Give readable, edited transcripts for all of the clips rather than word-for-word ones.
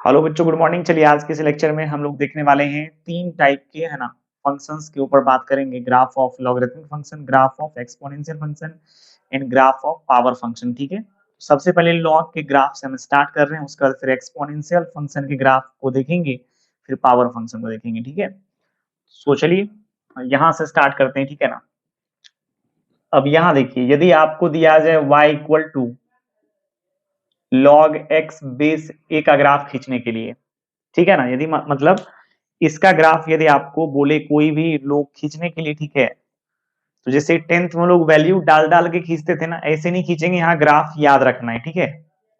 Hello बच्चों, good morning. चलिए आज के इस लेक्चर में हम लोग देखने वाले हैं तीन टाइप के, है ना, फंक्शंस के ऊपर बात करेंगे। Graph of logarithmic function, graph of exponential function and graph of power function. ठीक है, सबसे पहले लॉग के ग्राफ से हम स्टार्ट कर रहे हैं, उसके बाद फिर एक्सपोनेंशियल फंक्शन के ग्राफ को देखेंगे, फिर पावर फंक्शन को देखेंगे। ठीक है, सो चलिए यहाँ से स्टार्ट करते हैं। ठीक है ना, अब यहाँ देखिए, यदि आपको दिया जाए y equal to log x base a का ग्राफ खींचने के लिए, ठीक है ना, यदि मतलब इसका ग्राफ यदि आपको बोले कोई भी लोग खींचने के लिए, ठीक है, तो जैसे 10th में लोग वैल्यू डाल डाल के खींचते थे ना, ऐसे नहीं खींचेंगे। यहाँ ग्राफ याद रखना है। ठीक है,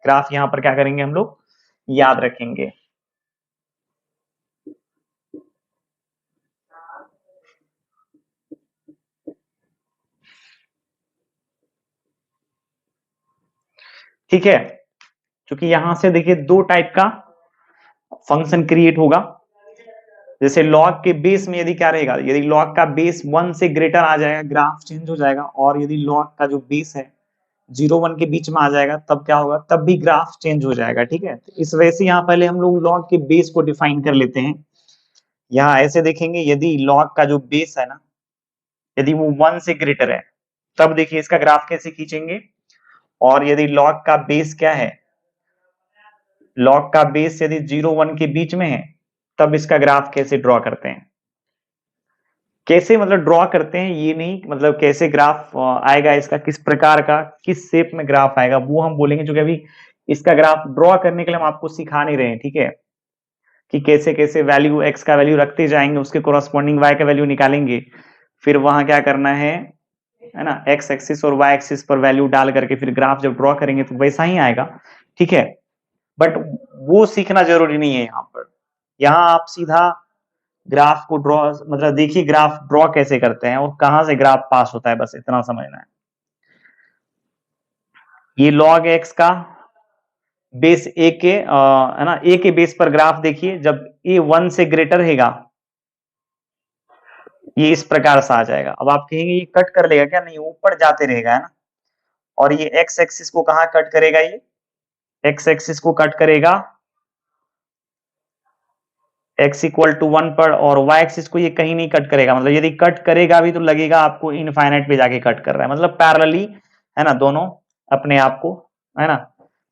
ग्राफ यहाँ पर क्या करेंगे हम लोग, याद रखेंगे। ठीक है, क्योंकि यहां से देखिए दो टाइप का फंक्शन क्रिएट होगा। जैसे लॉग के बेस में यदि क्या रहेगा, यदि लॉग का बेस 1 से ग्रेटर आ जाएगा, ग्राफ चेंज हो जाएगा। और यदि लॉग का जो बेस है 0 1 के बीच में आ जाएगा, तब क्या होगा, तब भी ग्राफ चेंज हो जाएगा। ठीक है, तो इस वजह से यहाँ पहले हम लोग लॉग के बेस को डिफाइन कर लेते हैं। यहाँ ऐसे देखेंगे, यदि लॉग का जो बेस है ना, यदि वो 1 से ग्रेटर है, तब देखिए इसका ग्राफ कैसे खींचेंगे। और यदि लॉग का बेस क्या है, लॉग का बेस यदि 0 1 के बीच में है, तब इसका ग्राफ कैसे ड्रॉ करते हैं। कैसे मतलब ड्रॉ करते हैं, ये नहीं, मतलब कैसे ग्राफ आएगा इसका, किस प्रकार का, किस शेप में ग्राफ आएगा, वो हम बोलेंगे। जो कि अभी इसका ग्राफ ड्रॉ करने के लिए हम आपको सिखा नहीं रहे हैं। ठीक है, कि कैसे कैसे वैल्यू x का वैल्यू रखते जाएंगे, उसके कोरस्पॉन्डिंग y का वैल्यू निकालेंगे, फिर वहां क्या करना है ना, x एक्सिस और y एक्सिस पर वैल्यू डाल करके फिर ग्राफ जब ड्रॉ करेंगे तो वैसा ही आएगा। ठीक है, बट वो सीखना जरूरी नहीं है यहाँ पर। यहाँ आप सीधा ग्राफ को ड्रॉ, मतलब देखिए ग्राफ ड्रॉ कैसे करते हैं और कहां से ग्राफ पास होता है, बस इतना समझना है। ये log x का बेस a के है ना, a के बेस पर ग्राफ देखिए, जब a 1 से ग्रेटर रहेगा, ये इस प्रकार से आ जाएगा। अब आप कहेंगे ये कट कर लेगा क्या, नहीं, ऊपर जाते रहेगा, है ना। और ये x एक्सिस को कहां कट करेगा, ये x एक्सिस को कट करेगा x इक्वल टू 1 पर, और y एक्सिस को ये कहीं नहीं कट करेगा। मतलब यदि कट करेगा भी तो लगेगा आपको इनफाइनाइट पे जाके कट कर रहा है, मतलब पैरेलली, है ना, दोनों अपने आप को, है ना,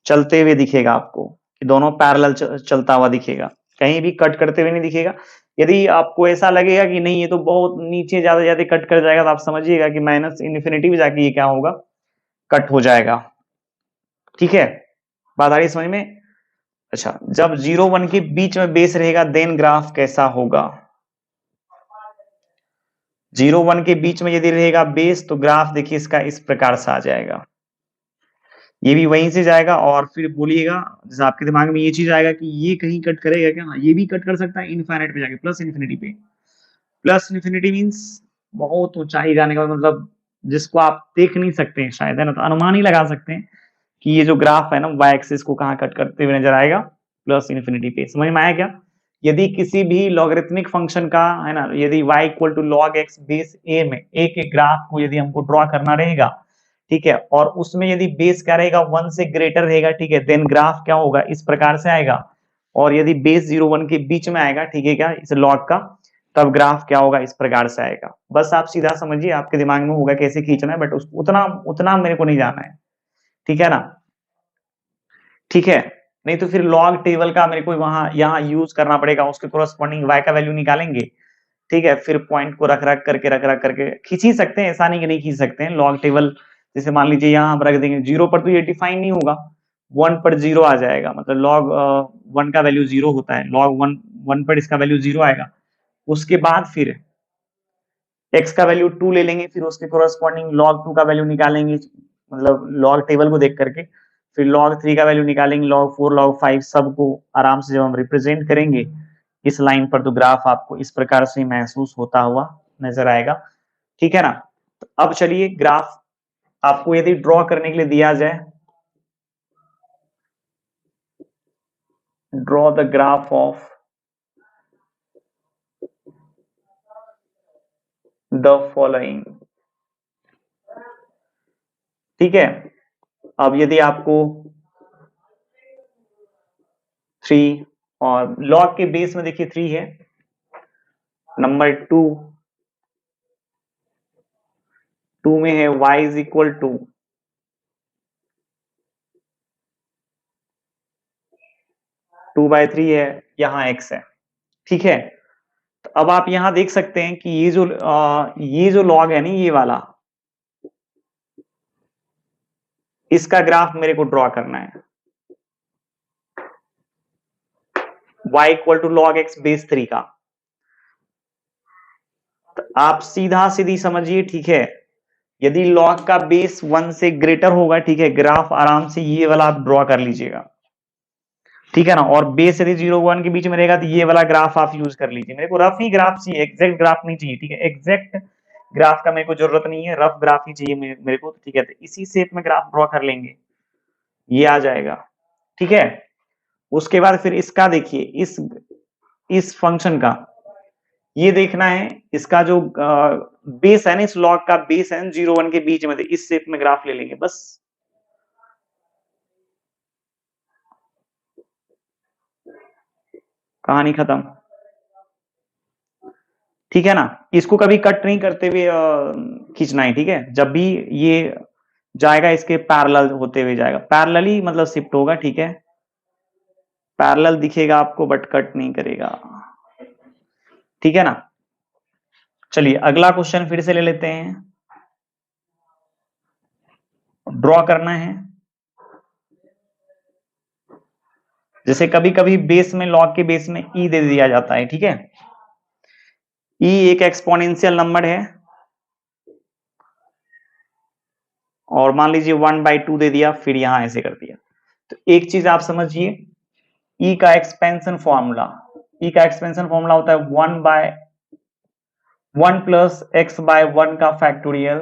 चलते हुए दिखेगा आपको, कि दोनों पैरेलल चलता हुआ दिखेगा, कहीं भी कट करते हुए नहीं दिखेगा। यदि आपको ऐसा लगेगा कि नहीं ये तो बहुत नीचे ज्यादा ज्यादा कट कर जाएगा, तो आप समझिएगा कि माइनस इन्फिनिटी में जाके ये क्या होगा, कट हो जाएगा। ठीक है, बात आ रही समझ में। अच्छा, जब 0 1 के बीच में बेस रहेगा, देन ग्राफ कैसा होगा। 0 1 के बीच में यदि रहेगा बेस, तो ग्राफ देखिए इसका इस प्रकार से आ जाएगा। ये भी वहीं से जाएगा, और फिर बोलिएगा, जैसे आपके दिमाग में ये चीज आएगा कि ये कहीं कट करेगा क्या, हाँ, ये भी कट कर सकता है इनफाइनाइट पे जाके, प्लस इन्फिनिटी पे। प्लस इन्फिनिटी मीन्स बहुत ऊंचाई जाने का मतलब, जिसको आप देख नहीं सकते हैं शायद, है ना, तो अनुमान ही लगा सकते हैं कि ये जो ग्राफ है ना, वाई एक्सिस को कहाँ कट करते हुए नजर आएगा, प्लस इन्फिनिटी पे। समझ में आया क्या। यदि किसी भी लॉगरिथमिक फंक्शन का, है ना, यदि y equal to log x base a में a के ग्राफ को यदि हमको ड्रॉ करना रहेगा, ठीक है, और उसमें यदि बेस क्या रहेगा, 1 से ग्रेटर रहेगा, ठीक है, देन ग्राफ क्या होगा, इस प्रकार से आएगा। और यदि बेस 0 1 के बीच में आएगा, ठीक है, क्या इस लॉग का, तब ग्राफ क्या होगा, इस प्रकार से आएगा। बस आप सीधा समझिए, आपके दिमाग में होगा कैसे खींचना है, बट उतना उतना मेरे को नहीं जाना है। ठीक है ना, ठीक है। नहीं तो फिर लॉग टेबल का मेरे को वहां यहाँ यूज करना पड़ेगा, उसके कोरस्पॉन्डिंग y का वैल्यू निकालेंगे। ठीक है, फिर पॉइंट को रख रख करके खींच ही सकते हैं, ऐसा नहीं कि नहीं खींच सकते हैं लॉग टेबल। जैसे मान लीजिए यहाँ हम रख देंगे 0 पर, तो ये डिफाइन नहीं होगा, 1 पर 0 आ जाएगा, मतलब लॉग 1 का वैल्यू 0 होता है, लॉग 1 पर इसका वैल्यू 0 आएगा। उसके बाद फिर x का वैल्यू 2 ले लेंगे, फिर उसके कोरस्पॉन्डिंग log 2 का वैल्यू निकालेंगे, मतलब लॉग टेबल को देख करके। फिर log 3 का वैल्यू निकालेंगे, log 4 log 5 सबको आराम से जब हम रिप्रेजेंट करेंगे इस लाइन पर, तो ग्राफ आपको इस प्रकार से महसूस होता हुआ नजर आएगा। ठीक है ना, तो अब चलिए ग्राफ आपको यदि ड्रॉ करने के लिए दिया जाए, draw the graph of the following. ठीक है, अब यदि आपको 3 और log के बेस में देखिए 3 है। नंबर 2 में है y इज इक्वल टू 2/3 है, यहाँ x है। ठीक है, तो अब आप यहां देख सकते हैं कि ये जो लॉग है ना, ये वाला, इसका ग्राफ मेरे को ड्रॉ करना है। y equal to log x base 3 का। तो आप सीधा सीधी समझिए, ठीक है, यदि लॉग का बेस 1 से ग्रेटर होगा, ठीक है, ग्राफ आराम से ये वाला आप ड्रॉ कर लीजिएगा, ठीक है ना। और बेस यदि 0-1 के बीच में रहेगा तो ये वाला ग्राफ आप यूज कर लीजिए। मेरे को रफ ही ग्राफ चाहिए, एग्जैक्ट ग्राफ नहीं चाहिए, ठीक है, एग्जैक्ट ग्राफ का मेरे को जरूरत नहीं है, रफ ग्राफ ही चाहिए मेरे को, ठीक है। तो इसी शेप में ग्राफ ड्रॉ कर लेंगे, ये आ जाएगा, ठीक है। उसके बाद फिर इसका देखिए, इस फंक्शन का ये देखना है, इसका जो बेस है ना, इस लॉग का बेस है 0-1 के बीच में, इस शेप में ग्राफ ले लेंगे बस। कहानी खत्म, ठीक है ना। इसको कभी कट नहीं करते हुए खींचना है, ठीक है। जब भी ये जाएगा इसके पैरेलल होते हुए जाएगा, पैरेलली मतलब शिफ्ट होगा, ठीक है, पैरेलल दिखेगा आपको बट कट नहीं करेगा, ठीक है ना। चलिए अगला क्वेश्चन फिर से ले लेते हैं, ड्रॉ करना है। जैसे कभी कभी बेस में, लॉग के बेस में ई दे दिया जाता है, ठीक है। ई एक एक्सपोनेंशियल नंबर है, और मान लीजिए 1/2 दे दिया, फिर यहां ऐसे कर दिया। तो एक चीज आप समझिए, ई का एक्सपेंशन फॉर्मूला, ई का एक्सपेंशन फॉर्मूला होता है 1 प्लस एक्स बाय 1 का फैक्टोरियल,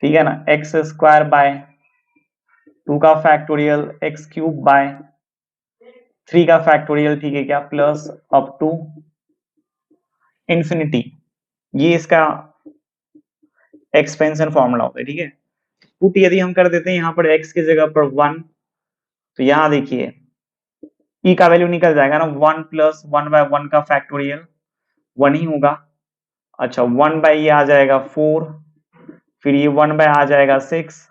ठीक है ना, एक्स स्क्वायर बाय 2 का फैक्टोरियल, एक्स क्यूब बाय 3 का फैक्टोरियल, ठीक है क्या, प्लस अप टू इंफिनिटी। ये इसका एक्सपेंशन फॉर्मूला होता है, ठीक है। पुट यदि हम कर देते हैं यहां पर x की जगह पर 1, तो यहां देखिए e का वैल्यू निकल जाएगा ना, 1 प्लस 1/1 का फैक्टोरियल 1 ही होगा। अच्छा 1 बाय ये आ जाएगा 4, फिर ये 1 बाय आ जाएगा 6,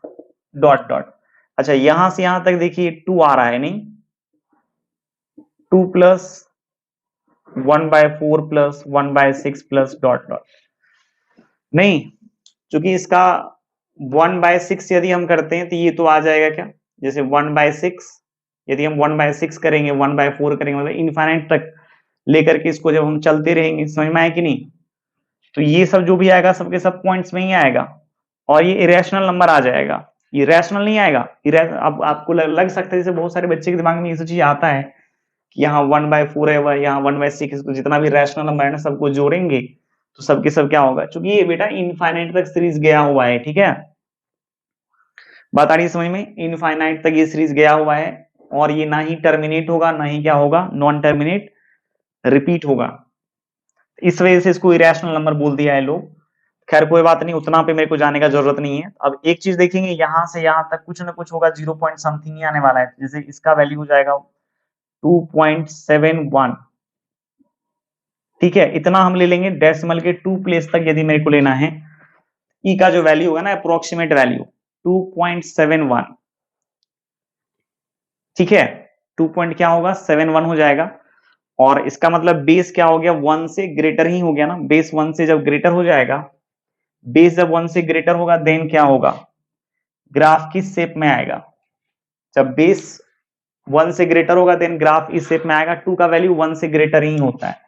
डॉट डॉट। अच्छा यहां से यहां तक देखिए 2 आ रहा है, नहीं, 2 plus 1/4 plus 1/6 plus dot dot, नहीं, क्योंकि इसका 1/6 यदि हम करते हैं तो ये तो आ जाएगा क्या, जैसे 1/6 यदि हम 1/6 करेंगे, 1/4 करेंगे, मतलब इनफाइनाइट तक लेकर के इसको जब हम चलते रहेंगे, समझ में आए कि नहीं, तो ये सब जो भी आएगा सबके सब पॉइंट्स में ही आएगा, और ये इरेशनल नंबर आ जाएगा, ये रैशनल नहीं आएगा। अब आपको लग सकता है, जैसे बहुत सारे बच्चे के दिमाग में ये सब चीज आता है कि यहाँ 1/4 है, यहाँ 1/6, जितना भी रैशनल नंबर है ना सबको जोड़ेंगे तो सबके सब क्या होगा, क्योंकि ये बेटा इनफाइनाइट तक सीरीज गया हुआ है, ठीक है, बात आ रही है समझ में, इनफाइनाइट तक ये सीरीज गया हुआ है, और ये ना ही टर्मिनेट होगा, ना ही क्या होगा, नॉन टर्मिनेट रिपीट होगा, इस वजह से इसको इरेशनल नंबर बोल दिया है लोग। खैर कोई बात नहीं, उतना पे मेरे को जाने का जरूरत नहीं है। अब एक चीज देखेंगे, यहां से यहां तक कुछ ना कुछ होगा, 0 पॉइंट समथिंग ही आने वाला है, जैसे इसका वैल्यू हो जाएगा 2.71, ठीक है, इतना हम ले लेंगे डेसिमल के 2 प्लेस तक यदि मेरे को लेना है। ई का जो वैल्यू होगा ना, अप्रोक्सीमेट वैल्यू 2.71, ठीक है, 2 पॉइंट क्या होगा 71 हो जाएगा। और इसका मतलब बेस क्या हो गया, 1 से ग्रेटर ही हो गया ना, बेस 1 से जब ग्रेटर हो जाएगा, बेस जब 1 से ग्रेटर होगा देन क्या होगा, ग्राफ किस शेप में आएगा, जब बेस 1 से ग्रेटर होगा देन ग्राफ इस शेप में आएगा, 2 का वैल्यू 1 से ग्रेटर ही होता है,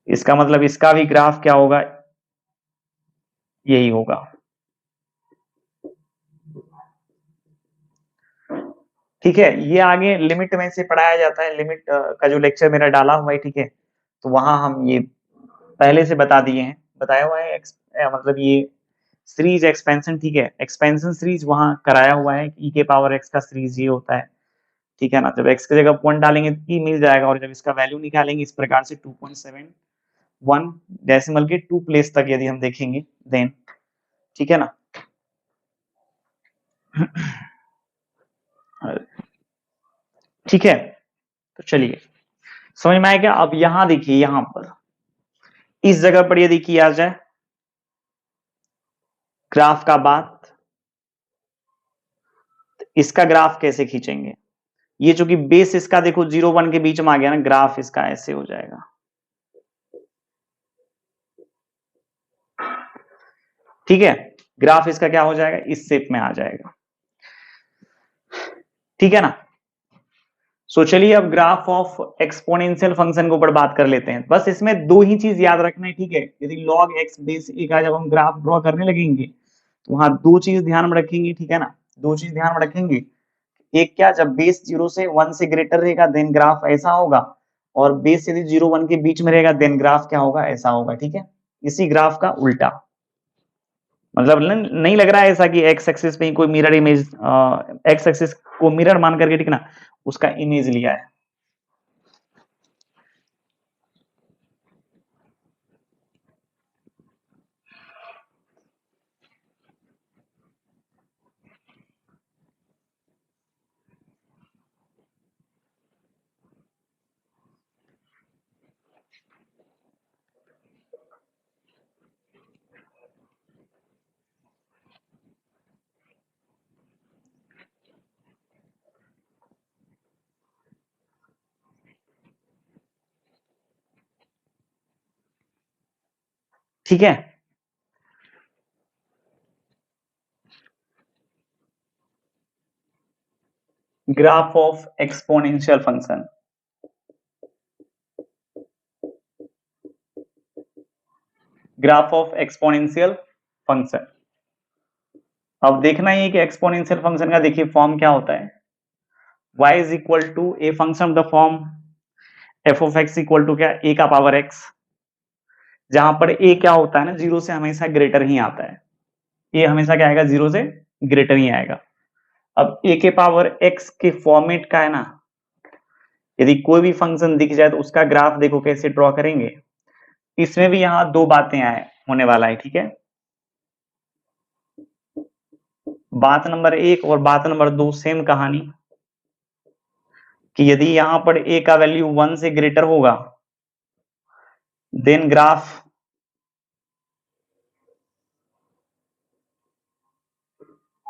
इसका मतलब इसका भी ग्राफ क्या होगा, यही होगा, ठीक है। ये आगे लिमिट में से पढ़ाया जाता है, लिमिट का जो लेक्चर मेरा डाला हुआ है, ठीक है, तो वहां हम ये पहले से बता दिए हैं, बताया हुआ है, मतलब ये सीरीज एक्सपेंशन, ठीक है, एक्सपेंशन सीरीज वहां कराया हुआ है, ई के पावर एक्स का सीरीज ये होता है, ठीक है ना। जब एक्स की जगह पॉइंट डालेंगे तो ई मिल जाएगा, और जब इसका वैल्यू निकालेंगे इस प्रकार से 2.71 डेसिमल के 2 प्लेस तक यदि हम देखेंगे देन, ठीक है ना। ठीक है, तो चलिए समझ में आया क्या। अब यहां देखिए, यहां पर इस जगह पर यदि किया जाए ग्राफ का बात, तो इसका ग्राफ कैसे खींचेंगे। ये जो कि बेस इसका देखो 0 1 के बीच में आ गया ना, ग्राफ इसका ऐसे हो जाएगा। ठीक है, ग्राफ इसका क्या हो जाएगा, इस शेप में आ जाएगा। ठीक है ना। सो चलिए अब ग्राफ ऑफ एक्सपोनेंशियल फंक्शन के ऊपर बात कर लेते हैं। बस इसमें दो ही चीज याद रखना है, ठीक है। यदि log x बेस a का जब हम ग्राफ ड्रॉ करने लगेंगे तो वहां दो चीज ध्यान में रखेंगे, ठीक है ना। दो चीज ध्यान में रखेंगे, एक क्या, जब बेस 0 से 1 से ग्रेटर रहेगा देन ग्राफ ऐसा होगा, और बेस यदि 0 1 के बीच में रहेगा देन ग्राफ क्या होगा, ऐसा होगा। ठीक है, इसी ग्राफ का उल्टा। मतलब नहीं लग रहा है ऐसा कि एक्स एक्सिस पे कोई मिरर इमेज, एक्स एक्सिस को मिरर मान करके, ठीक ना, उसका इमेज लिया है। ठीक है, graph of exponential function, graph of exponential function. अब देखना ही है कि एक्सपोनेंशियल फंक्शन का देखिए फॉर्म क्या होता है। y is equal to a function of the form f of x equal to क्या, ए का पावर एक्स, जहां पर ए क्या होता है ना, 0 से हमेशा ग्रेटर ही आता है। ए हमेशा क्या आएगा, 0 से ग्रेटर ही आएगा। अब ए के पावर एक्स के फॉर्मेट का है ना, यदि कोई भी फंक्शन दिख जाए तो उसका ग्राफ देखो कैसे ड्रॉ करेंगे। इसमें भी यहां दो बातें आए होने वाला है, ठीक है। बात नंबर 1 और बात नंबर 2 सेम कहानी, कि यदि यहां पर a का वैल्यू 1 से ग्रेटर होगा देन ग्राफ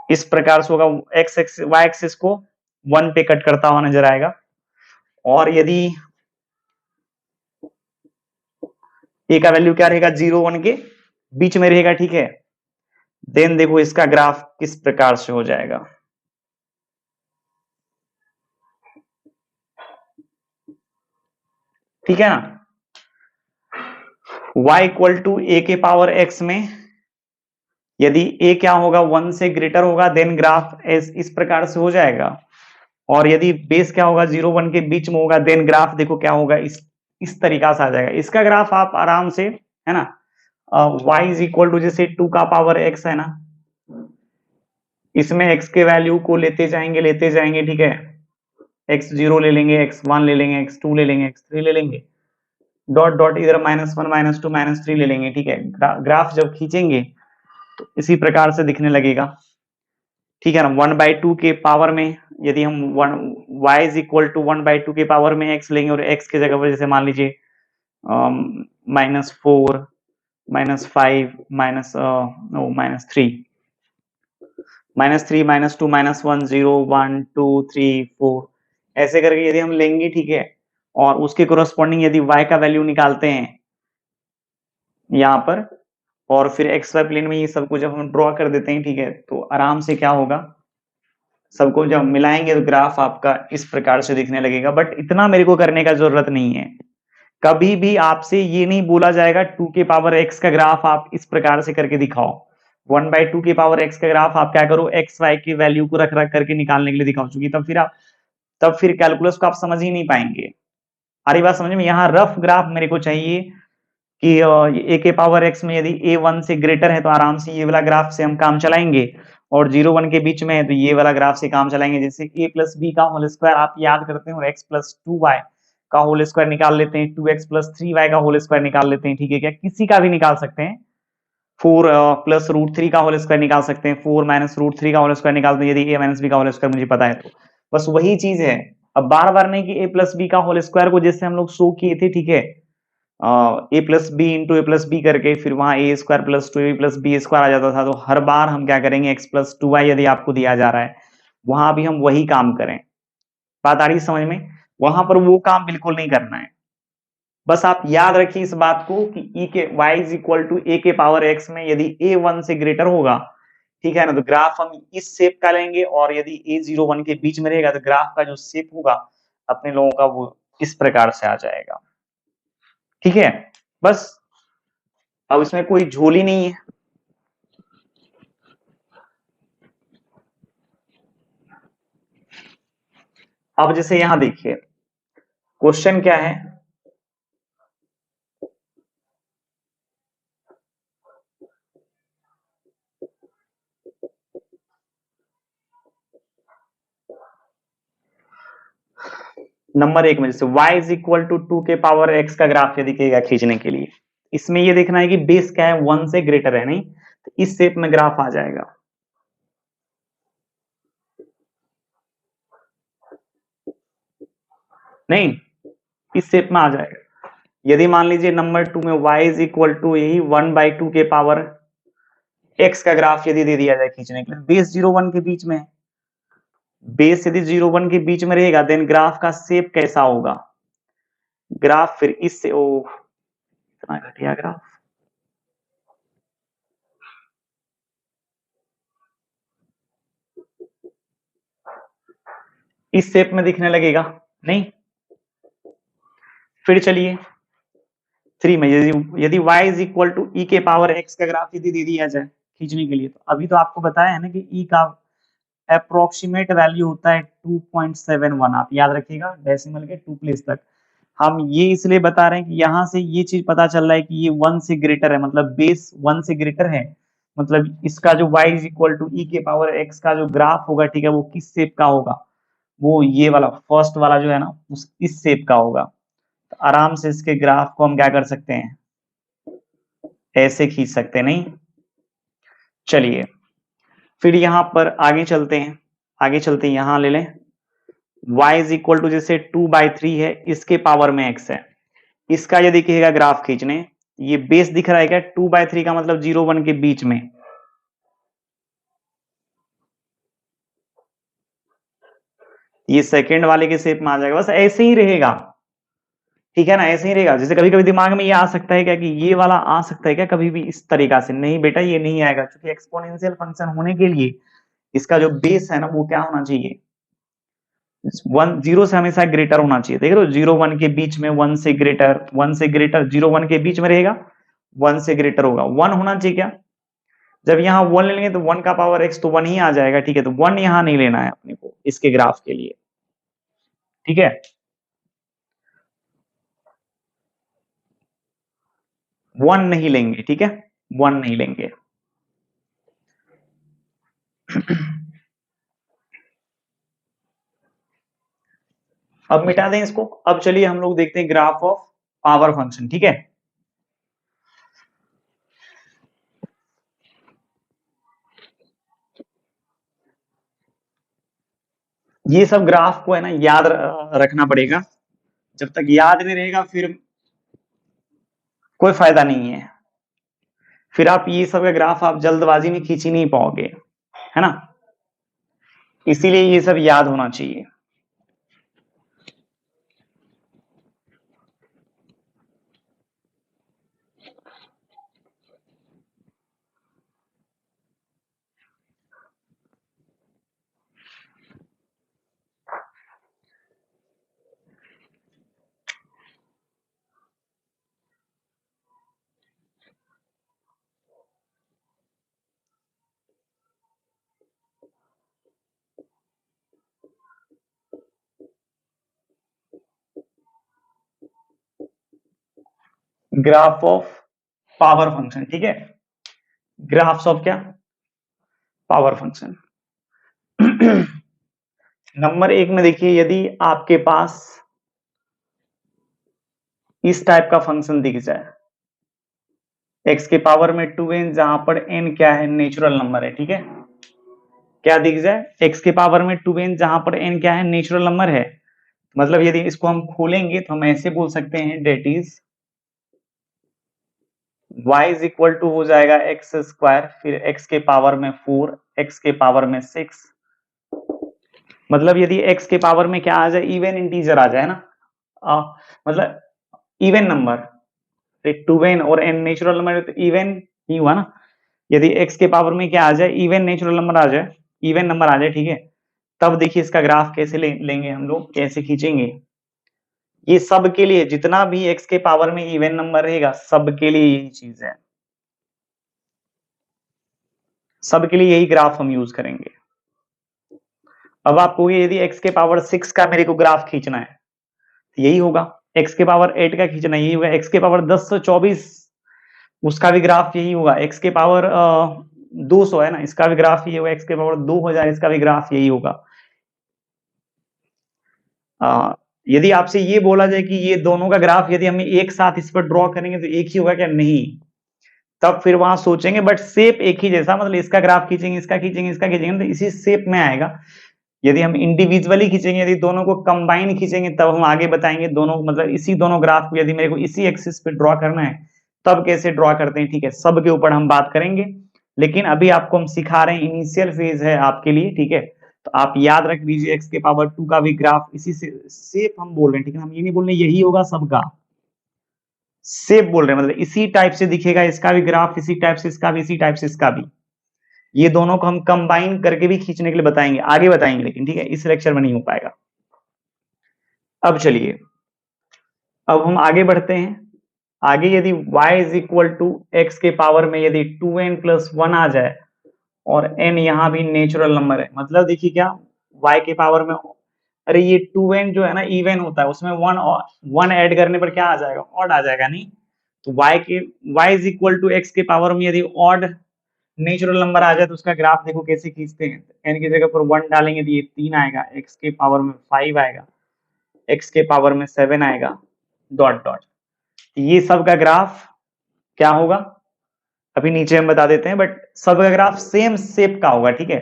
इस प्रकार से होगा, एक्स एक्सिस वाई एक्सिस को 1 पे कट करता हुआ नजर आएगा। और यदि a का वैल्यू क्या रहेगा, 0 1 के बीच में रहेगा, ठीक है, देन देखो इसका ग्राफ किस प्रकार से हो जाएगा। ठीक है ना, y इक्वल टू ए के पावर x में यदि a क्या होगा, 1 से ग्रेटर होगा देन ग्राफ इस प्रकार से हो जाएगा। और यदि बेस क्या होगा, 0 1 के बीच में होगा देन ग्राफ देखो क्या होगा, इस तरीका से आ जाएगा। इसका ग्राफ आप आराम से, है ना, y इज इक्वल टू जैसे 2 का पावर x है ना, इसमें x के वैल्यू को लेते जाएंगे, ठीक है। x0 ले लेंगे, x1 ले लेंगे, x2 ले लेंगे, x3 ले लेंगे, डॉट डॉट इधर -1 -2 -3 ले लेंगे, ठीक है। ग्राफ जब खींचेंगे तो इसी प्रकार से दिखने लगेगा, ठीक है ना। 1/2 के पावर में यदि हम y इज इक्वल टू 1/2 के पावर में x लेंगे और x की जगह पर जैसे मान लीजिए -4 -5 -3 -3 -2 -1 0 1 2 3 4 ऐसे करके यदि हम लेंगे, ठीक है, और उसके कोरस्पॉन्डिंग यदि y का वैल्यू निकालते हैं यहाँ पर, और फिर एक्स वाई प्लेन में ये सबको जब हम ड्रॉ कर देते हैं, ठीक है, तो आराम से क्या होगा, सबको जब मिलाएंगे तो ग्राफ आपका इस प्रकार से दिखने लगेगा। बट इतना मेरे को करने का जरूरत नहीं है। कभी भी आपसे ये नहीं बोला जाएगा 2 के पावर x का ग्राफ आप इस प्रकार से करके दिखाओ। 1/2 के पावर x का ग्राफ आप क्या करो, एक्स वाई की वैल्यू को रख रख करके निकालने के लिए दिखाओ, चूंकि तब फिर कैलकुलस को आप समझ ही नहीं पाएंगे। सारी बात समझ में, यहाँ रफ ग्राफ मेरे को चाहिए कि a के पावर x में यदि a 1 से ग्रेटर है तो आराम से ये वाला ग्राफ से हम काम चलाएंगे, और 0 1 के बीच में है तो ये वाला ग्राफ से काम चलाएंगे। जैसे a प्लस बी का होल स्क्वायर आप याद करते हैं और x प्लस 2y का होल स्क्वायर निकाल लेते हैं, 2x प्लस 3y का होल स्क्वायर निकाल लेते हैं, ठीक है। क्या किसी का भी निकाल सकते हैं, 4 प्लस रूट 3 का होल स्क्वायर निकाल सकते हैं, 4 माइनस रूट 3 का होल स्क्वायर निकालते हैं यदि a माइनस बी का होल स्क्वायर मुझे पता है तो। बस वही चीज है, अब बार बार नहीं कि a प्लस बी का होल स्क्वायर को जैसे हम लोग शो किए थे, ठीक है, ए प्लस बी इंटू ए प्लस बी करके फिर वहां ए स्क्वायर प्लस टू ए प्लस बी स्क्वायर आ जाता था, तो हर बार हम क्या करेंगे एक्स प्लस टू वाई यदि आपको दिया जा रहा है वहां भी हम वही काम करें। बात आ रही है समझ में? वहां पर वो काम बिल्कुल नहीं करना है। बस आप याद रखिए इस बात को कि e के y इज इक्वल टू ए के पावर x में यदि a 1 से ग्रेटर होगा, ठीक है ना, तो ग्राफ हम इस शेप का लेंगे, और यदि a 0 1 के बीच में रहेगा तो ग्राफ का जो शेप होगा अपने लोगों का वो इस प्रकार से आ जाएगा। ठीक है, बस अब इसमें कोई झोली नहीं है। अब जैसे यहां देखिए क्वेश्चन क्या है, नंबर 1 में जैसे y इज इक्वल टू 2 के पावर x का ग्राफ यदि कहेगा खींचने के लिए, इसमें ये देखना है कि बेस क्या है, 1 से ग्रेटर है नहीं, तो इस शेप में ग्राफ आ जाएगा। नहीं, इस शेप में आ जाएगा। यदि मान लीजिए नंबर 2 में y इज इक्वल टू यही 1/2 के पावर x का ग्राफ यदि दे दिया जाए खींचने के लिए, बेस 0 1 के बीच में है, बेस यदि 0 1 के बीच में रहेगा देन ग्राफ का शेप कैसा होगा, ग्राफ फिर इससे ओ इतना घटिया ग्राफ, इस शेप में दिखने लगेगा नहीं। फिर चलिए 3 में यदि y इज इक्वल टू ई के पावर x का ग्राफ यदि दे दिया जाए खींचने के लिए, तो अभी तो आपको बताया है ना कि e का अप्रोक्सीमेट वैल्यू होता है 2.71, आप याद रखिएगा डेसिमल के 2 प्लेस तक। हम ये इसलिए बता रहे हैं कि यहाँ से ये चीज पता चल रहा है कि ये 1 से ग्रेटर है, मतलब बेस 1 से ग्रेटर है, मतलब इसका जो y इज इक्वल टू ई के पावर x का जो ग्राफ होगा, ठीक है, वो किस शेप का होगा, वो ये वाला फर्स्ट वाला जो है ना उस इस शेप का होगा। तो आराम से इसके ग्राफ को हम क्या कर सकते हैं, ऐसे खींच सकते हैं नहीं। चलिए फिर यहां पर आगे चलते हैं, आगे चलते हैं, यहां ले लें y इज इक्वल टू जैसे 2/3 है, इसके पावर में x है, इसका यदि कहेगा ग्राफ खींचने, ये बेस दिख रहा है क्या, 2/3 का मतलब 0 1 के बीच में, ये सेकेंड वाले के शेप में आ जाएगा, बस ऐसे ही रहेगा, ठीक है ना, ऐसे ही रहेगा। जैसे कभी कभी दिमाग में ये आ सकता है क्या कि ये वाला आ सकता है क्या कभी भी इस तरीका से, नहीं बेटा ये नहीं आएगा, क्योंकि एक्सपोनेंशियल फंक्शन होने के लिए इसका जो बेस है ना वो क्या होना चाहिए, 1 0 से हमेशा ग्रेटर होना चाहिए। देख रहे हो 0 1 के बीच में, 1 से ग्रेटर, 1 से ग्रेटर, 0 1 के बीच में रहेगा, 1 से ग्रेटर होगा, 1 होना चाहिए क्या, जब यहाँ 1 ले लेंगे तो 1 का पावर x तो 1 ही आ जाएगा, ठीक है, तो 1 यहाँ नहीं लेना है अपने को इसके ग्राफ के लिए, ठीक है, 1 नहीं लेंगे, ठीक है, 1 नहीं लेंगे। अब मिटा दें इसको। अब चलिए हम लोग देखते हैं ग्राफ ऑफ पावर फंक्शन, ठीक है। ये सब ग्राफ को है ना याद रखना पड़ेगा, जब तक याद नहीं रहेगा फिर कोई फायदा नहीं है, फिर आप ये सब ग्राफ आप जल्दबाजी में खींच ही नहीं पाओगे, है ना, इसीलिए ये सब याद होना चाहिए। ग्राफ ऑफ पावर फंक्शन, ठीक है, ग्राफ्स ऑफ क्या, पावर फंक्शन। नंबर 1 में देखिए यदि आपके पास इस टाइप का फंक्शन दिख जाए, x के पावर में 2n, जहां पर n क्या है, नेचुरल नंबर है, ठीक है, क्या दिख जाए, x के पावर में 2n जहां पर n क्या है, नेचुरल नंबर है, मतलब यदि इसको हम खोलेंगे तो हम ऐसे बोल सकते हैं that is y is equal to हो जाएगा एक्स स्क्वायर, फिर x के पावर में 4, x के पावर में 6। मतलब यदि x के पावर में क्या आ जाए, इवन इंटीजर आ जाए ना, मतलब इवन नंबर, टू वेन और एन नेचुरल नंबर तो इवन ही हुआ ना। यदि x के पावर में क्या आ जाए, इवन नेचुरल नंबर आ जाए, इवन नंबर आ जाए, ठीक है, तब देखिए इसका ग्राफ कैसे लेंगे हम लोग, कैसे खींचेंगे। ये सब के लिए जितना भी x के पावर में इवन नंबर रहेगा, सबके लिए यही चीज है, सबके लिए यही ग्राफ हम यूज करेंगे। अब आपको यदि x के पावर 6 का मेरे को ग्राफ खींचना है, यही होगा। x के पावर 8 का खींचना यही होगा। x के पावर 10 से 24 उसका भी ग्राफ यही होगा। x के पावर 200 है ना, इसका भी ग्राफ यही होगा। x के पावर 2000 इसका भी ग्राफ यही होगा। यदि आपसे ये बोला जाए कि ये दोनों का ग्राफ यदि हम एक साथ इस पर ड्रॉ करेंगे तो एक ही होगा क्या, नहीं, तब फिर वहां सोचेंगे, बट शेप एक ही जैसा, मतलब इसका ग्राफ खींचेंगे, इसका खींचेंगे, इसका खींचेंगे, तो इसी शेप में आएगा। यदि हम इंडिविजुअली खींचेंगे, यदि दोनों को कंबाइन खींचेंगे, तब हम आगे बताएंगे दोनों, मतलब इसी दोनों ग्राफ को यदि मेरे को इसी एक्सिस पे ड्रॉ करना है तब कैसे ड्रॉ करते हैं, ठीक है, सब के ऊपर हम बात करेंगे। लेकिन अभी आपको हम सिखा रहे हैं, इनिशियल फेज है आपके लिए, ठीक है। तो आप याद रख लीजिए, एक्स के पावर 2 का भी ग्राफ इसी से शेप हम बोल रहे हैं, ठीक है, हम ये नहीं बोल रहे यही होगा सबका, शेप बोल रहे हैं, मतलब इसी टाइप से दिखेगा इसका भी ग्राफ, इसी टाइप से इसका भी, इसी टाइप से इसका भी। ये दोनों को हम कंबाइन करके भी खींचने के लिए बताएंगे, आगे बताएंगे, लेकिन ठीक है, इस लेक्चर में नहीं हो पाएगा। अब चलिए, अब हम आगे बढ़ते हैं। आगे यदि y is equal to x के पावर में यदि 2n+1 आ जाए और n यहाँ भी नेचुरल नंबर है, मतलब देखिए क्या, y के पावर में, अरे ये 2n जो है ना इवन होता है, उसमें वन ऐड करने पर क्या आ जाएगा, ऑड आ जाएगा, नहीं। तो y is equal to x के पावर में यदि ऑड नेचुरल नंबर आ जाए तो उसका ग्राफ देखो कैसे खींचते हैं। n की जगह पर 1 डालेंगे तो ये 3 आएगा, x के पावर में 5 आएगा, x के पावर में 7 आएगा, डॉट डॉट। ये सब का ग्राफ क्या होगा, अभी नीचे हम बता देते हैं, बट सब का ग्राफ सेम शेप का होगा, ठीक है।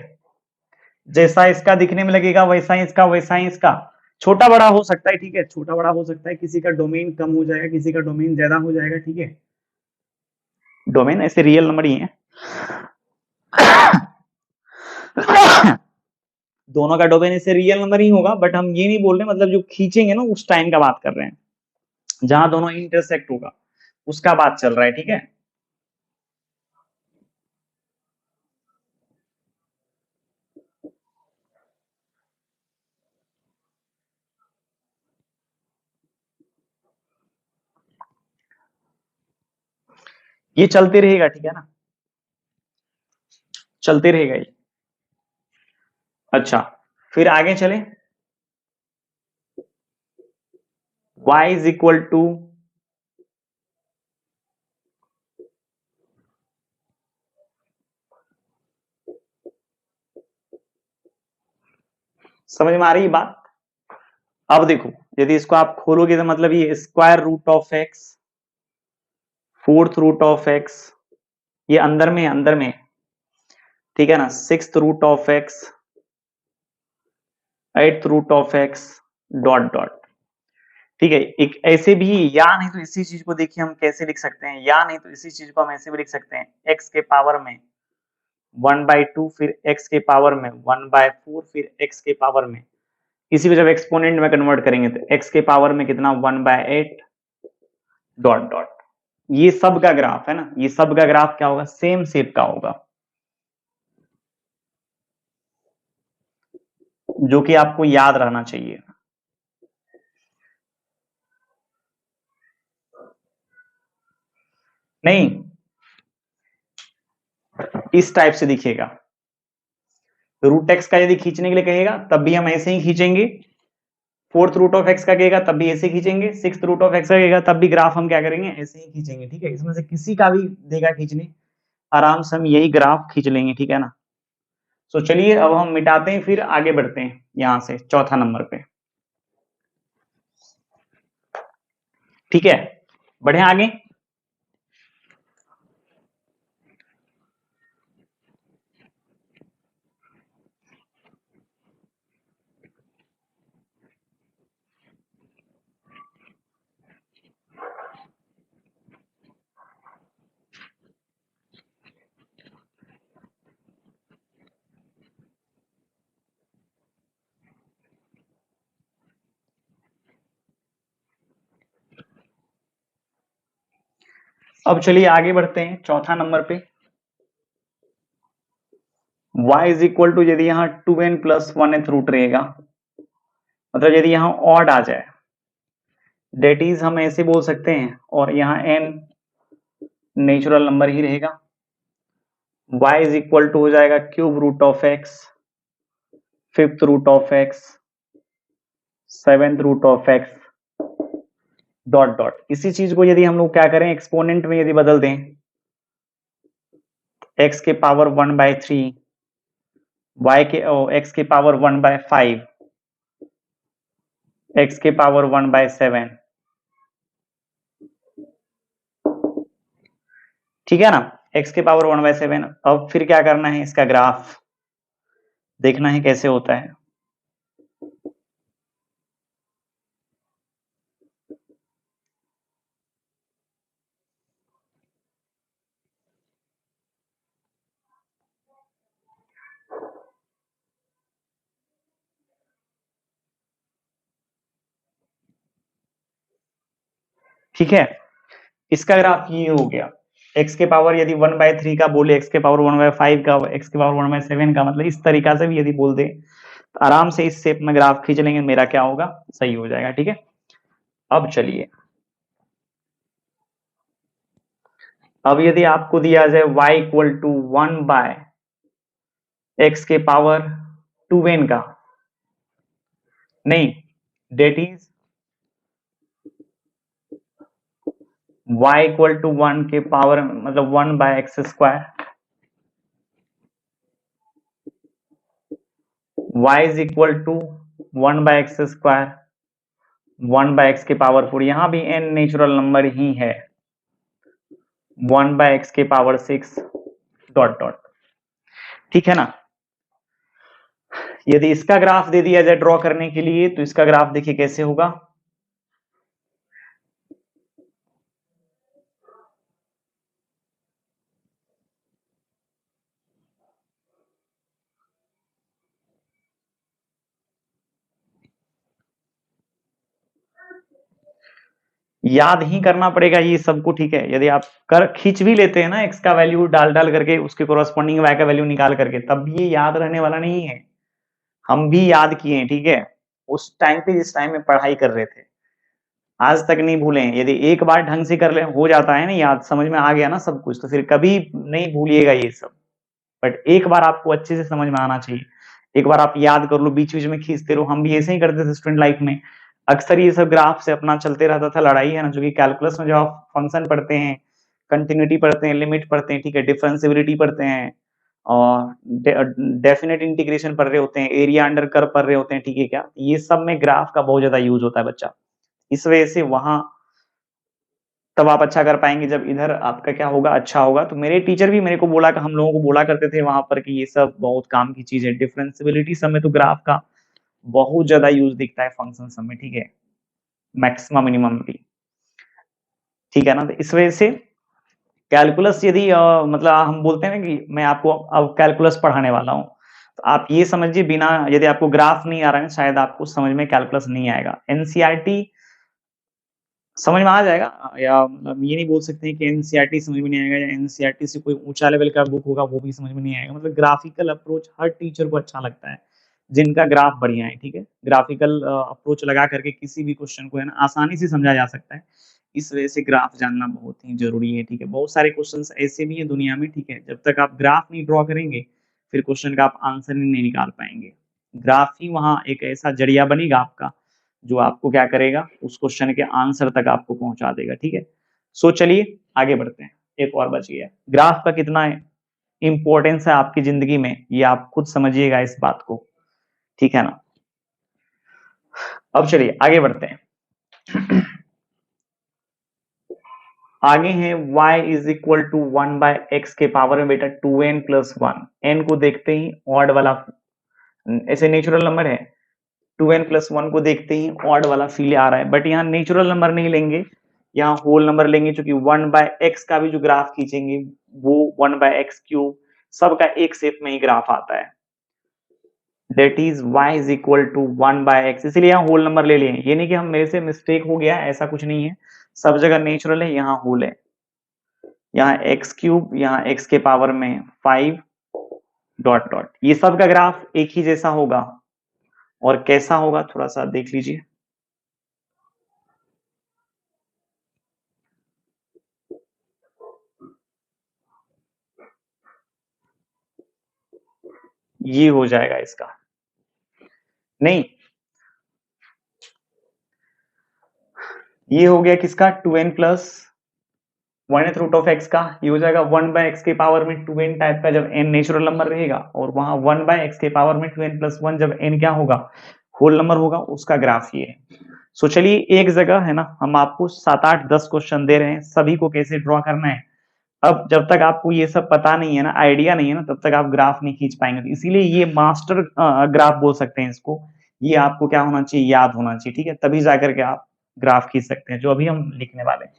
जैसा इसका दिखने में लगेगा वैसा ही इसका, वैसा ही इसका, छोटा बड़ा हो सकता है, ठीक है, छोटा बड़ा हो सकता है, किसी का डोमेन कम हो जाएगा, किसी का डोमेन ज्यादा हो जाएगा, ठीक है। डोमेन ऐसे रियल नंबर ही है। दोनों का डोमेन ऐसे रियल नंबर ही होगा, बट हम ये नहीं बोल रहे, मतलब जो खींचेंगे ना उस टाइम का बात कर रहे हैं, जहां दोनों इंटरसेक्ट होगा उसका बात चल रहा है, ठीक है। ये चलते रहेगा, ठीक है ना, चलते रहेगा ये। अच्छा, फिर आगे चले, y इज इक्वल टू, समझ में आ रही है बात। अब देखो, यदि इसको आप खोलोगे तो मतलब ये square root of x, fourth root of x, ये अंदर में, अंदर में, ठीक है ना, sixth root of x, eighth root of x, dot dot, ठीक है। एक ऐसे भी, या नहीं तो इसी चीज को देखिए हम कैसे लिख सकते हैं, या नहीं तो इसी चीज को हम ऐसे भी लिख सकते हैं, एक्स के पावर में 1/2, फिर एक्स के पावर में 1/4, फिर एक्स के पावर में, इसी को जब एक्सपोनेंट में कन्वर्ट करेंगे तो एक्स के पावर में कितना, 1/8, डॉट डॉट। ये सब का ग्राफ है ना, ये सब का ग्राफ क्या होगा, सेम शेप का होगा, जो कि आपको याद रहना चाहिए। नहीं, इस टाइप से दिखेगा। रूट एक्स का यदि खींचने के लिए कहेगा तब भी हम ऐसे ही खींचेंगे, फोर्थ रूट ऑफ एक्स का कहेगा तब भी ऐसे खींचेंगे, सिक्स रूट ऑफ एक्स का कहेगा तब भी ग्राफ हम क्या करेंगे, ऐसे ही खींचेंगे, ठीक है। इसमें से किसी का भी देगा खींचने, आराम से हम यही ग्राफ खींच लेंगे, ठीक है ना। तो चलिए अब हम मिटाते हैं, फिर आगे बढ़ते हैं यहां से चौथा नंबर पे, ठीक है, बढ़े आगे। अब चलिए आगे बढ़ते हैं चौथा नंबर पे। y इज इक्वल टू, यदि यहाँ 2n प्लस 1th रूट रहेगा, मतलब यदि यहाँ ऑड आ जाए, डेट इज हम ऐसे बोल सकते हैं, और यहाँ n नेचुरल नंबर ही रहेगा, y इज इक्वल टू हो जाएगा cube root of x, fifth root of x, seventh root of x, dot dot. इसी चीज को यदि हम लोग क्या करें, एक्सपोनेंट में यदि बदल दें, x के पावर 1/3, y के x के पावर 1/5, x के पावर 1/7, ठीक है ना, x के पावर 1/7। अब फिर क्या करना है, इसका ग्राफ देखना है कैसे होता है। ठीक है, इसका ग्राफ ये हो गया, x के पावर यदि 1/3 का बोले, x के पावर 1/5 का, x के पावर 1/7 का, मतलब इस तरीका से भी यदि बोल दे तो आराम से इस शेप में ग्राफ खींच लेंगे, मेरा क्या होगा, सही हो जाएगा। ठीक है, अब चलिए, अब यदि आपको दिया जाए y इक्वल टू 1/x के पावर 2n का, नहीं, that is y equal to 1 के पावर, मतलब 1/x², y is equal to 1/x², 1/x के पावर 4, यहां भी n नेचुरल नंबर ही है, 1/x के पावर 6, डॉट डॉट। ठीक है ना, यदि इसका ग्राफ दे दिया जाए ड्रॉ करने के लिए, तो इसका ग्राफ देखिए कैसे होगा। याद ही करना पड़ेगा ये सबको, ठीक है, यदि आप कर खींच भी लेते हैं ना x का वैल्यू डाल डाल करके, उसके कोरस्पॉन्डिंग y का वैल्यू निकाल करके, तब भी ये याद रहने वाला नहीं है। हम भी याद किए हैं, ठीक है, उस टाइम पे जिस टाइम में पढ़ाई कर रहे थे, आज तक नहीं भूले हैं। यदि एक बार ढंग से कर ले, हो जाता है ना याद, समझ में आ गया ना सब कुछ, तो फिर कभी नहीं भूलिएगा ये सब। बट एक बार आपको अच्छे से समझ में आना चाहिए, एक बार आप याद कर लो, बीच बीच में खींचते रहो। हम भी ऐसे ही करते थे स्टूडेंट लाइफ में, अक्सर ये सब ग्राफ से अपना चलते रहता था लड़ाई, है ना, जो कि कैलकुलस में जब आप फंक्शन पढ़ते हैं, कंटिन्यूटी पढ़ते हैं, लिमिट पढ़ते हैं, ठीक है, डिफरेंशिएबिलिटी पढ़ते हैं, और डेफिनेट इंटीग्रेशन पढ़ रहे होते हैं, एरिया अंडर कर्व पढ़ रहे होते हैं, ठीक है क्या, ये सब में ग्राफ का बहुत ज्यादा यूज होता है बच्चा। इस वजह से वहां तब आप अच्छा कर पाएंगे जब इधर आपका क्या होगा, अच्छा होगा। तो मेरे टीचर भी मेरे को बोला, हम लोगों को बोला करते थे वहां पर कि ये सब बहुत काम की चीज है, डिफरेंशिएबिलिटी सब में तो ग्राफ का बहुत ज्यादा यूज दिखता है, फंक्शन सब में, ठीक है, मैक्सिमम मिनिमम भी, ठीक है ना। तो इस वजह से कैलकुलस यदि मतलब हम बोलते हैं ना कि मैं आपको अब कैलकुलस पढ़ाने वाला हूँ, तो आप ये समझिए, बिना यदि आपको ग्राफ नहीं आ रहा है, शायद आपको समझ में कैलकुलस नहीं आएगा। एनसीईआरटी समझ में आ जाएगा, या मतलब ये नहीं बोल सकते हैं कि एनसीईआरटी समझ में नहीं आएगा, या एनसीईआरटी से कोई ऊंचा लेवल का बुक होगा वो भी समझ में नहीं आएगा। मतलब ग्राफिकल अप्रोच हर टीचर को अच्छा लगता है, जिनका ग्राफ बढ़िया है, ठीक है, ग्राफिकल अप्रोच लगा करके किसी भी क्वेश्चन को, है ना, आसानी से समझा जा सकता है। इस वजह से ग्राफ जानना बहुत ही जरूरी है, ठीक है। बहुत सारे क्वेश्चंस ऐसे भी हैं दुनिया में, ठीक है, जब तक आप ग्राफ नहीं ड्रॉ करेंगे, फिर क्वेश्चन का आप आंसर ही नहीं निकाल पाएंगे। ग्राफ ही वहां एक ऐसा जरिया बनेगा आपका, जो आपको क्या करेगा, उस क्वेश्चन के आंसर तक आपको पहुंचा देगा, ठीक है। सो चलिए आगे बढ़ते हैं, एक और बच गया। ग्राफ का कितना इंपॉर्टेंस है आपकी जिंदगी में, ये आप खुद समझिएगा इस बात को, ठीक है ना। अब चलिए आगे बढ़ते हैं। आगे है y is equal to 1/x के पावर में बेटा 2n प्लस 1, n को देखते ही ऑड वाला, ऐसे नेचुरल नंबर है, 2n प्लस 1 को देखते ही ऑड वाला फील आ रहा है, बट यहाँ नेचुरल नंबर नहीं लेंगे, यहाँ होल नंबर लेंगे, क्योंकि 1/x का भी जो ग्राफ खींचेंगे वो 1/x³ सबका एक शेप में ही ग्राफ आता है, that is y is equal to 1/x, इसलिए यहाँ होल नंबर ले लिए। ये नहीं कि हम मेरे से मिस्टेक हो गया, ऐसा कुछ नहीं है, सब जगह नेचुरल है, यहाँ होल है। यहाँ एक्स क्यूब, यहाँ एक्स के पावर में 5 डॉट डॉट, ये सब का ग्राफ एक ही जैसा होगा। और कैसा होगा थोड़ा सा देख लीजिए। ये हो जाएगा इसका, नहीं ये हो गया किसका 2n plus 1th root of x का, ये हो जाएगा 1 बाय एक्स के पावर में 2n टाइप का जब n नेचुरल नंबर रहेगा, और वहां 1 बाय एक्स के पावर में 2n प्लस 1 जब n क्या होगा होल नंबर होगा, उसका ग्राफ ये है। सो चलिए एक जगह है ना हम आपको 7 8 10 क्वेश्चन दे रहे हैं, सभी को कैसे ड्रॉ करना है। अब जब तक आपको ये सब पता नहीं है ना, आइडिया नहीं है ना, तब तक आप ग्राफ नहीं खींच पाएंगे। तो इसीलिए ये मास्टर ग्राफ बोल सकते हैं इसको। ये आपको क्या होना चाहिए, याद होना चाहिए, ठीक है, तभी जाकर के आप ग्राफ खींच सकते हैं, जो अभी हम लिखने वाले हैं।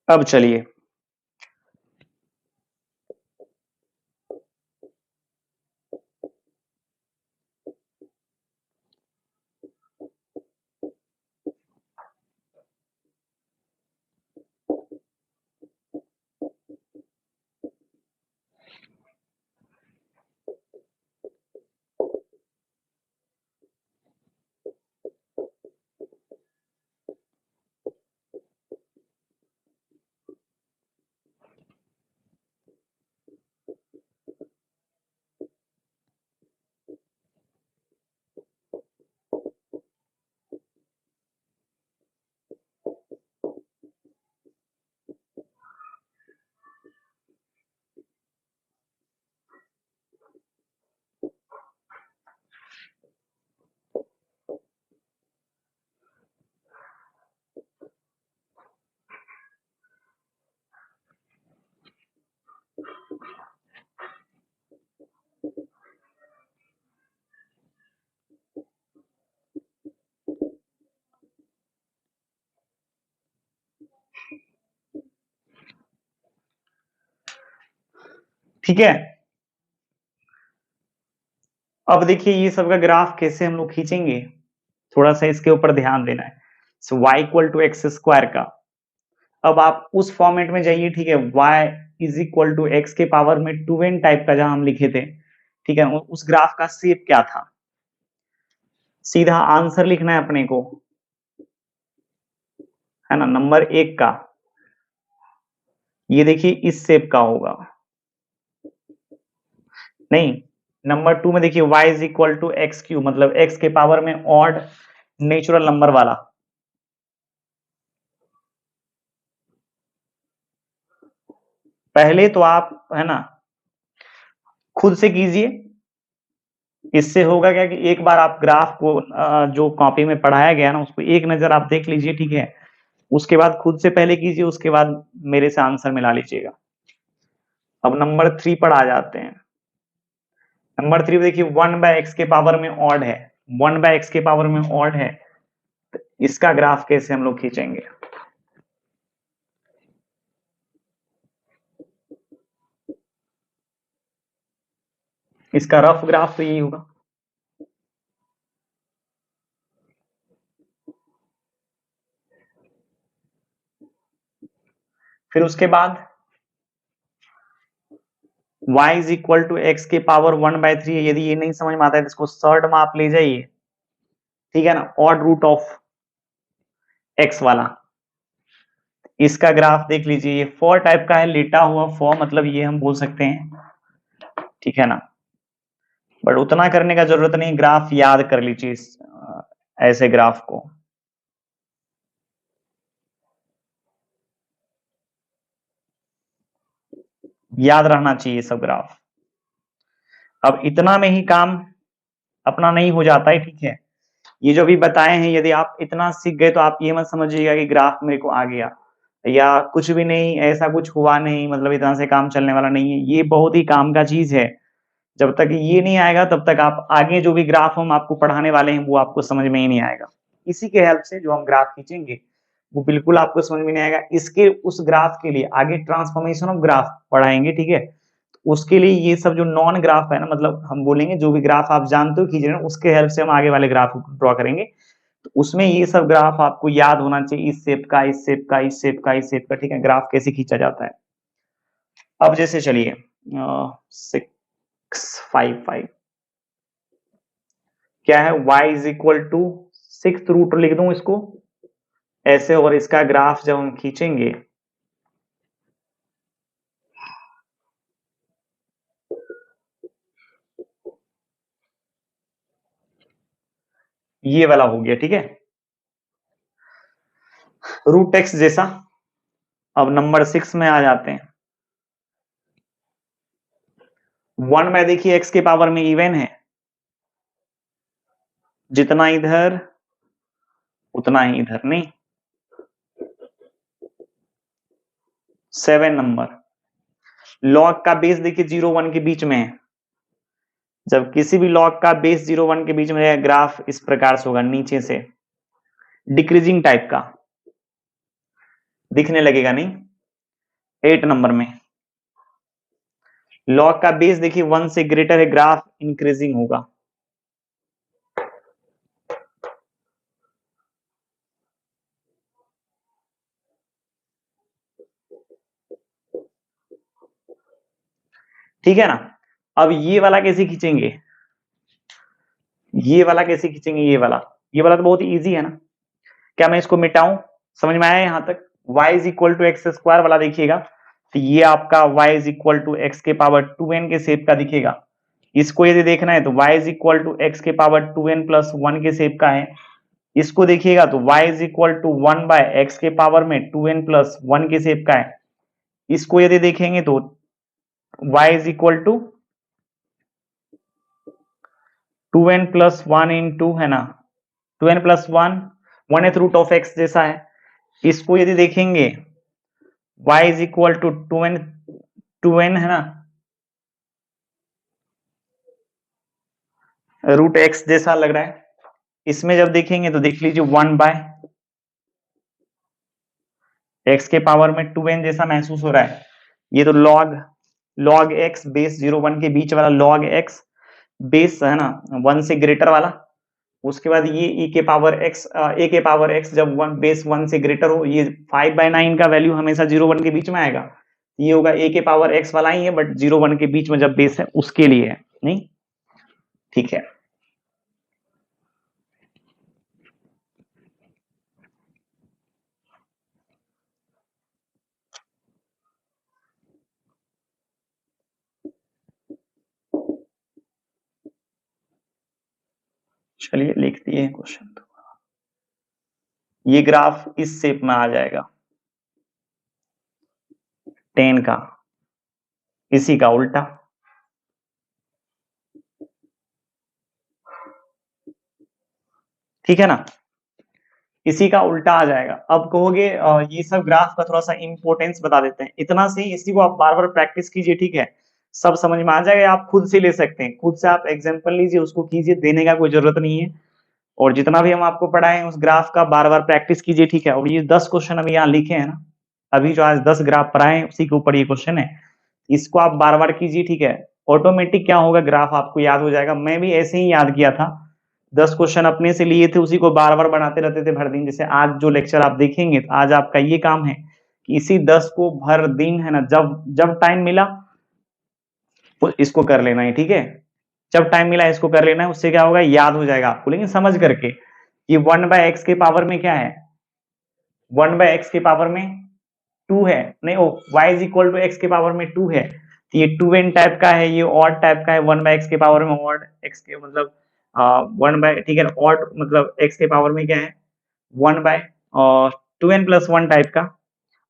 अब चलिए, ठीक है। अब देखिए ये सब का ग्राफ कैसे हम लोग खींचेंगे, थोड़ा सा इसके ऊपर ध्यान देना है। So y equal to x square का, अब आप उस फॉर्मेट में जाइए, ठीक है, y is equal to x के पावर में 2n टाइप का जहां हम लिखे थे, ठीक है, उस ग्राफ का शेप क्या था, सीधा आंसर लिखना है अपने को, है ना, नंबर 1 का ये देखिए इस शेप का होगा, नहीं नंबर 2 में देखिए y is equal to x cube, मतलब x के पावर में ऑड नेचुरल नंबर वाला। पहले तो आप है ना खुद से कीजिए, इससे होगा क्या कि एक बार आप ग्राफ को जो कॉपी में पढ़ाया गया ना उसको एक नजर आप देख लीजिए, ठीक है, उसके बाद खुद से पहले कीजिए, उसके बाद मेरे से आंसर मिला लीजिएगा। अब नंबर 3 पर आ जाते हैं। नंबर 3 देखिए 1 बाय एक्स के पावर में ऑड है, 1 बाय एक्स के पावर में ऑड है, तो इसका ग्राफ कैसे हम लोग खींचेंगे। इसका रफ ग्राफ तो यही होगा, फिर उसके बाद y is equal to x के पावर 1/3 है। यदि ये नहीं समझ में आता है तो इसको शॉर्ट में आप ले जाइए, ठीक है ना, ऑड रूट ऑफ एक्स वाला, इसका ग्राफ देख लीजिए, ये फॉर टाइप का है, लेटा हुआ फॉर, मतलब ये हम बोल सकते हैं, ठीक है ना, बट उतना करने का जरूरत नहीं, ग्राफ याद कर लीजिए इस ऐसे ग्राफ को। याद रहना चाहिए सब ग्राफ। अब इतना में ही काम अपना नहीं हो जाता है, ठीक है, ये जो भी बताए हैं यदि आप इतना सीख गए तो आप ये मत समझिएगा कि ग्राफ मेरे को आ गया, या कुछ भी नहीं, ऐसा कुछ हुआ नहीं, मतलब इतना से काम चलने वाला नहीं है, ये बहुत ही काम का चीज है। जब तक ये नहीं आएगा तब तक आप आगे जो भी ग्राफ हम आपको पढ़ाने वाले हैं वो आपको समझ में ही नहीं आएगा। इसी के हेल्प से जो हम ग्राफ खींचेंगे वो बिल्कुल आपको समझ में नहीं आएगा। इसके उस ग्राफ के लिए आगे ट्रांसफॉर्मेशन ऑफ ग्राफ पढ़ाएंगे, ठीक है। तो उसके लिए ये सब जो नॉन ग्राफ है ना, मतलब हम बोलेंगे जो भी ग्राफ आप जानते हो खींच रहे हो उसके हेल्प से हम आगे वाले ग्राफ को ड्रॉ करेंगे। तो उसमें ये सब ग्राफ आपको याद होना चाहिए, इस शेप का, इस शेप का, इस शेप का, इस शेप का, ठीक है। ग्राफ कैसे खींचा जाता है। अब जैसे चलिए 655 क्या है, y is equal to 6 root लिख दूं इसको ऐसे, और इसका ग्राफ जब हम खींचेंगे ये वाला हो गया, ठीक है, रूट एक्स जैसा। अब नंबर 6 में आ जाते हैं। 1 में देखिए x के पावर में इवन है, जितना इधर उतना ही इधर, नहीं। 7 नंबर लॉग का बेस देखिए 0 1 के बीच में है। जब किसी भी लॉग का बेस 0 1 के बीच में रहेगा, ग्राफ इस प्रकार से होगा, नीचे से डिक्रीजिंग टाइप का दिखने लगेगा, नहीं। 8 नंबर में लॉग का बेस देखिए 1 से ग्रेटर है, ग्राफ इंक्रीजिंग होगा। ठीक है ना। अब ये वाला कैसे खींचेंगे, ये वाला कैसे खींचेंगे, ये वाला तो बहुत ही इजी है ना। क्या मैं इसको मिटाऊं, समझ में आया यहां तक। y is equal to x square वाला देखिएगा, तो ये आपका y is equal to x के पावर 2n के शेप का दिखेगा। इसको यदि देखना है तो y is equal to x के पावर 2n प्लस 1 के शेप का है। इसको देखिएगा तो y is equal to 1 by x के पावर में 2n प्लस 1 के शेप का है। इसको यदि देखेंगे तो y is equal to 2n plus 1 into, है ना, 2n plus 1 1th root of x जैसा है। इसको यदि देखेंगे y is equal to 2n, है ना, रूट एक्स जैसा लग रहा है। इसमें जब देखेंगे तो देख लीजिए 1 बाय एक्स के पावर में 2n जैसा महसूस हो रहा है। ये तो log x बेस 0 1 के बीच वाला log x बेस, है ना, 1 से ग्रेटर वाला। उसके बाद ये e के पावर x जब 1 बेस 1 से ग्रेटर हो, ये 5/9 का वैल्यू हमेशा 0 1 के बीच में आएगा। ये होगा a के पावर x वाला ही है, बट 0 1 के बीच में जब बेस है उसके लिए है, नहीं। ठीक है, चलिए लिख दिए क्वेश्चन। ये ग्राफ इस शेप में आ जाएगा 10 का, इसी का उल्टा। ठीक है ना, इसी का उल्टा आ जाएगा। अब कहोगे ये सब ग्राफ का थोड़ा सा इंपॉर्टेंस बता देते हैं, इतना से इसी को आप बार बार प्रैक्टिस कीजिए, ठीक है, सब समझ में आ जाएगा। आप खुद से ले सकते हैं, खुद से आप एग्जांपल लीजिए, उसको कीजिए, देने का कोई जरूरत नहीं है। और जितना भी हम आपको पढ़ाएं उस ग्राफ का बार बार प्रैक्टिस कीजिए, ठीक है। और ये 10 क्वेश्चन अभी यहाँ लिखे हैं ना, अभी जो आज 10 ग्राफ पढ़ाए उसी के ऊपर ये क्वेश्चन है, इसको आप बार बार कीजिए, ठीक है। ऑटोमेटिक क्या होगा, ग्राफ आपको याद हो जाएगा। मैं भी ऐसे ही याद किया था, 10 क्वेश्चन अपने से लिए थे, उसी को बार बार बनाते रहते थे भर दिन। जैसे आज जो लेक्चर आप देखेंगे, तो आज आपका ये काम है कि इसी 10 को भर दिन, है ना, जब जब टाइम मिला तो इसको कर लेना है, ठीक है। जब टाइम मिला इसको कर लेना है, उससे क्या होगा, याद हो जाएगा आपको। लेकिन समझ करके, ये 1 बाय एक्स के पावर में क्या है, 1 बाय एक्स के पावर में 2 है, नहीं, ओ y is equal to x के पावर में 2 है, तो ये 2n टाइप का है, ये ऑड टाइप का है। 1 बाय एक्स के पावर में ऑड एक्स के मतलब 1 बाय, ठीक है, ऑड मतलब एक्स के पावर में क्या है 1 बाय 2n प्लस 1 टाइप का,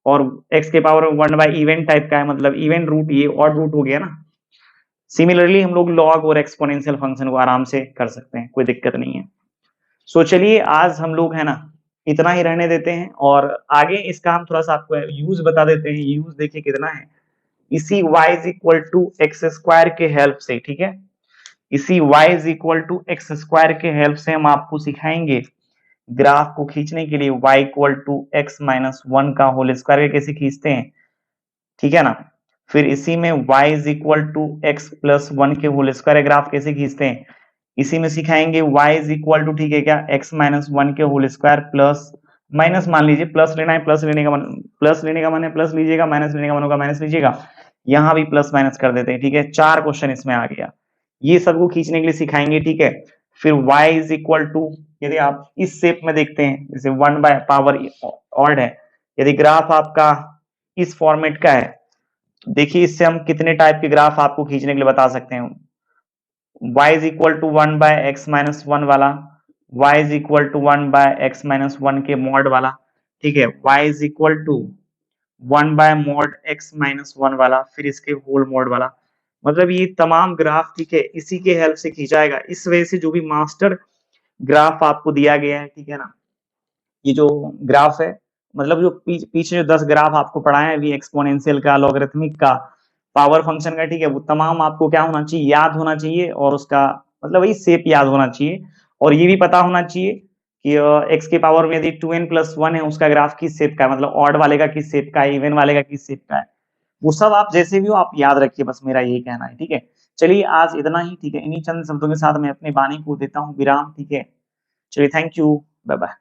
और एक्स के पावर में 1 बाय इवेंट टाइप का है, मतलब इवेंट रूट, ये ऑड रूट हो गया ना। सिमिलरली हम लोग लॉग और एक्सपोनेंशियल फंक्शन को आराम से कर सकते हैं, कोई दिक्कत नहीं है। सो चलिए आज हम लोग, है ना, इतना ही रहने देते हैं, और आगे इसका हम थोड़ा सा आपको यूज बता देते हैं। यूज देखिए कितना है, इसी y is equal to x square के हेल्प से, ठीक है, इसी y is equal to x square के हेल्प से हम आपको सिखाएंगे ग्राफ को खींचने के लिए y equal to x minus one का होल स्क्वायर कैसे खींचते हैं, ठीक है ना। फिर इसी में y is equal to x plus one के होल स्क्वायर ग्राफ कैसे खींचते हैं, इसी में सिखाएंगे y इज इक्वल टू, ठीक है क्या, x माइनस वन के होल स्क्वायर प्लस माइनस, मान लीजिए प्लस लेना है, प्लस लेने का मन, प्लस लेने का मन है प्लस लीजिएगा, माइनस लेने का मन होगा माइनस लीजिएगा, यहाँ भी प्लस माइनस कर देते हैं, ठीक है। 4 क्वेश्चन इसमें आ गया, ये सबको खींचने के लिए सिखाएंगे, ठीक है। फिर y इज इक्वल टू, यदि आप इस शेप में देखते हैं जैसे 1 बाय पावर ऑड है, यदि ग्राफ आपका इस फॉर्मेट का है, देखिए इससे हम कितने टाइप के ग्राफ आपको खींचने के लिए बता सकते हैं। y is equal to 1 by x minus one वाला, y is equal to 1 by x minus one के मॉड वाला, ठीक है, y is equal to 1 by mod x minus one वाला, फिर इसके होल मॉड वाला, मतलब ये तमाम ग्राफ, ठीक है, इसी के हेल्प से खींचाएगा। इस वजह से जो भी मास्टर ग्राफ आपको दिया गया है, ठीक है ना, ये जो ग्राफ है, मतलब जो पीछे जो 10 ग्राफ आपको पढ़ाए हैं अभी, एक्सपोनेंशियल का, लॉगरिथमिक का, पावर फंक्शन का, ठीक है, वो तमाम आपको क्या होना चाहिए, याद होना चाहिए, और उसका मतलब वही शेप याद होना चाहिए, और ये भी पता होना चाहिए कि एक्स के पावर में यदि 2n प्लस वन है, उसका ग्राफ किस शेप का है, मतलब ऑड वाले का किस शेप का है, इवन वाले का किस शेप का है, वो सब आप जैसे भी हो आप याद रखिए, बस मेरा यही कहना है, ठीक है। चलिए आज इतना ही, ठीक है, इन्हीं चंद शब्दों के साथ मैं अपने वाणी को देता हूँ विराम, ठीक है। चलिए, थैंक यू, बाय बाय।